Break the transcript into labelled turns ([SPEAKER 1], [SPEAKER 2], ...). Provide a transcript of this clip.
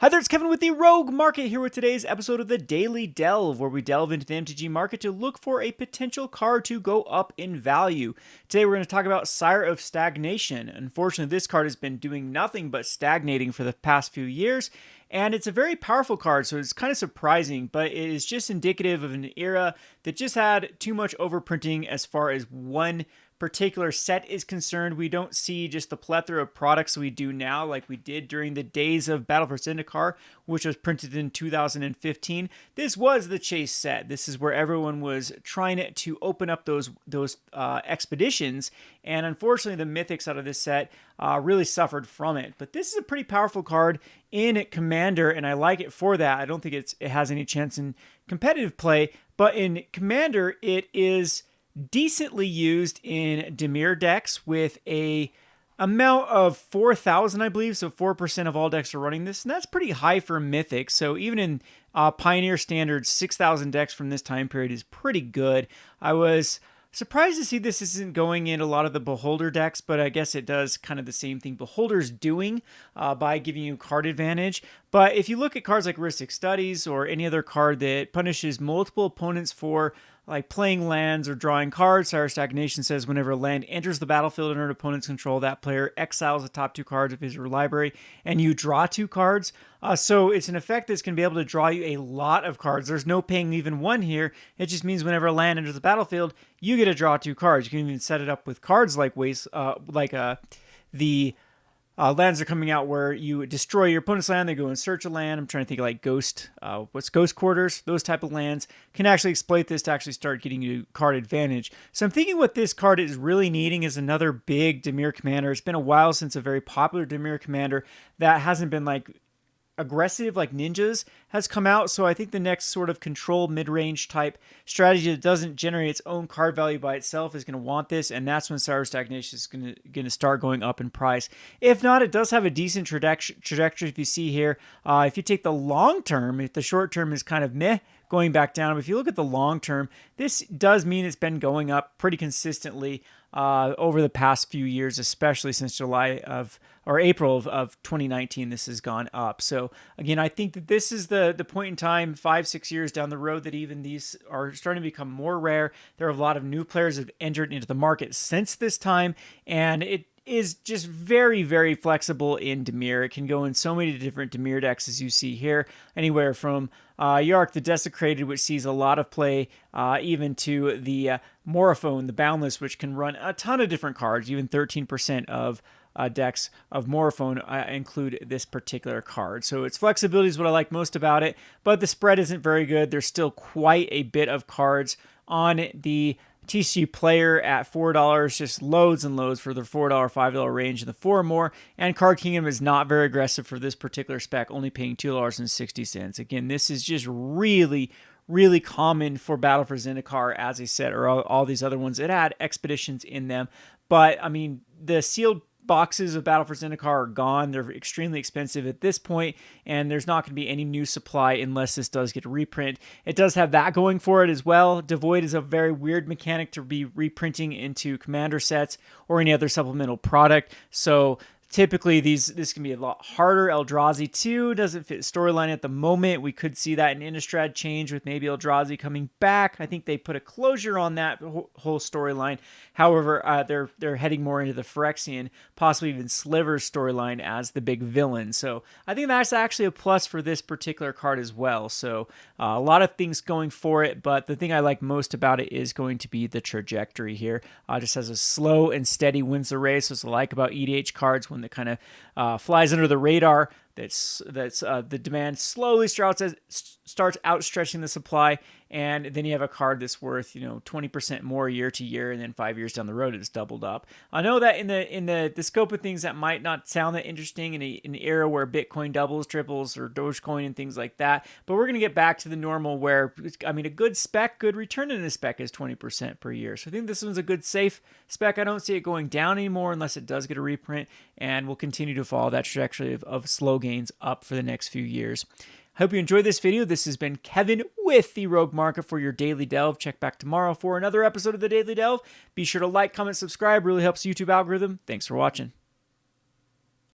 [SPEAKER 1] Hi there, it's Kevin with the Rogue Market here with today's episode of the Daily Delve, where we delve into the MTG market to look for a potential card to go up in value. Today we're going to talk about Sire of Stagnation. Unfortunately, this card has been doing nothing but stagnating for the past few years, and it's a very powerful card, so it's kind of surprising, but it is just indicative of an era that just had too much overprinting as far as one particular set is concerned. We don't see just the plethora of products we do now like we did during the days of Battle for Zendikar, which was printed in 2015. This was the chase set. This is where everyone was trying to open up those expeditions, and unfortunately the mythics out of this set really suffered from it. But this is a pretty powerful card in Commander, and I like it for that. I don't think it has any chance in competitive play, but in Commander it is decently used in Dimir decks with a amount of 4,000, I believe, so 4% of all decks are running this, and that's pretty high for Mythic. So even in Pioneer Standard, 6,000 decks from this time period is pretty good. I was surprised to see this isn't going in a lot of the Beholder decks, but I guess it does kind of the same thing Beholder's doing by giving you card advantage. But if you look at cards like Ristic Studies or any other card that punishes multiple opponents for like playing lands or drawing cards, Sire of Stagnation says whenever a land enters the battlefield under an opponent's control, that player exiles the top two cards of his or her library, and you draw two cards. So it's an effect that's going to be able to draw you a lot of cards. There's no paying even one here. It just means whenever a land enters the battlefield, you get to draw two cards. You can even set it up with cards like the lands are coming out where you destroy your opponent's land, they go and search a land. I'm trying to think of like Ghost Quarters? Those type of lands can actually exploit this to actually start getting you card advantage. So I'm thinking what this card is really needing is another big Dimir commander. It's been a while since a very popular Dimir commander that hasn't been like aggressive like Ninjas has come out. So I think the next sort of control mid-range type strategy that doesn't generate its own card value by itself is going to want this, and that's when Sire of Stagnation is going to start going up in price. If not, it does have a decent trajectory. If you see here, if you take the long term, if the short term is kind of meh, going back down, but if you look at the long term, this does mean it's been going up pretty consistently over the past few years, especially since April of 2019, this has gone up. So again, I think that this is the point in time, 5-6 years down the road, that even these are starting to become more rare. There are a lot of new players that have entered into the market since this time, and it is just very, very flexible in Dimir. It can go in so many different Dimir decks, as you see here, anywhere from Yark the Desecrated, which sees a lot of play, even to the Morophone, the Boundless, which can run a ton of different cards. Even 13% of decks of Morophone include this particular card. So its flexibility is what I like most about it, but the spread isn't very good. There's still quite a bit of cards on the TCG player at $4, just loads and loads for the $4, $5 range and the 4 or more. And Card Kingdom is not very aggressive for this particular spec, only paying $2.60. Again, this is just really, really common for Battle for Zendikar, as I said, or all these other ones that had expeditions in them. But I mean, the sealed boxes of Battle for Zendikar are gone. They're extremely expensive at this point, and there's not going to be any new supply unless this does get a reprint. It does have that going for it as well. Devoid is a very weird mechanic to be reprinting into Commander sets or any other supplemental product. So typically, this can be a lot harder. Eldrazi 2 doesn't fit storyline at the moment. We could see that in Innistrad change with maybe Eldrazi coming back. I think they put a closure on that whole storyline. However, they're heading more into the Phyrexian, possibly even Sliver's storyline as the big villain. So I think that's actually a plus for this particular card as well. So a lot of things going for it, but the thing I like most about it is going to be the trajectory here. Just has a slow and steady wins the race. What's I like about EDH cards when that kind of flies under the radar. That's the demand slowly starts outstretching the supply, and then you have a card that's worth 20% more year to year, and then 5 years down the road it's doubled up. I know that in the scope of things that might not sound that interesting in an era where Bitcoin doubles, triples, or Dogecoin and things like that, but we're gonna get back to the normal where a good spec, good return in a spec is 20% per year. So I think this one's a good safe spec. I don't see it going down anymore unless it does get a reprint, and we'll continue to follow that trajectory of slow gains up for the next few years. I hope you enjoyed this video. This has been Kevin with the Rogue Market for your Daily Delve. Check back tomorrow for another episode of the Daily Delve. Be sure to like, comment, subscribe. Really helps the YouTube algorithm. Thanks for watching.